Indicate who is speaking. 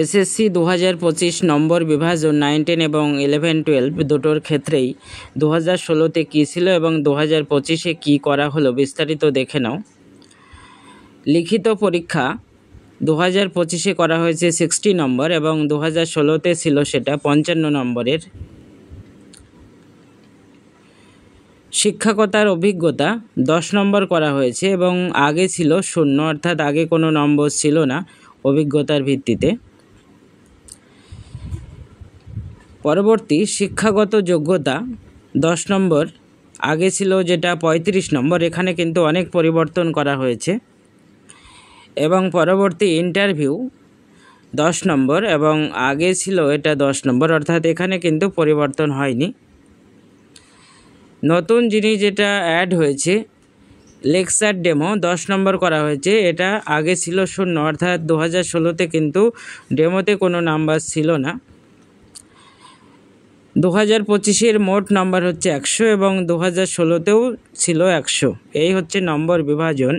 Speaker 1: SSC 2025 নম্বর বিভাজন 9, 10 এবং 11, 12 দুটোর ক্ষেত্রেই 2016তে কী ছিল এবং 2025-এ কী করা হলো বিস্তারিত দেখে নাও। লিখিত পরীক্ষা 2025-এ করা হয়েছে 60 নম্বর এবং 2016তে ছিল সেটা 55 নম্বরের। শিক্ষকতার অভিজ্ঞতা 10 নম্বর করা হয়েছে এবং আগে ছিল 0, অর্থাৎ আগে কোনো নম্বর ছিল না অভিজ্ঞতার ভিত্তিতে। পরবর্তী শিক্ষাগত যোগ্যতা 10 নম্বর, আগে ছিল যেটা 35 নম্বর, এখানে কিন্তু অনেক পরিবর্তন করা হয়েছে। এবং পরবর্তী ইন্টারভিউ 10 নম্বর এবং আগে ছিল এটা 10 নম্বর, অর্থাৎ এখানে কিন্তু পরিবর্তন হয়নি। নতুন জিনিস যেটা অ্যাড হয়েছে লেকচার ডেমো 10 নম্বর করা হয়েছে, এটা আগে ছিল 0, অর্থাৎ 2016তে কিন্তু ডেমোতে কোনো নাম্বার ছিল না। 2025-এর মোট নাম্বার হচ্ছে 100 এবং 2016তেও ছিল 100। এই হচ্ছে নম্বর বিভাজন।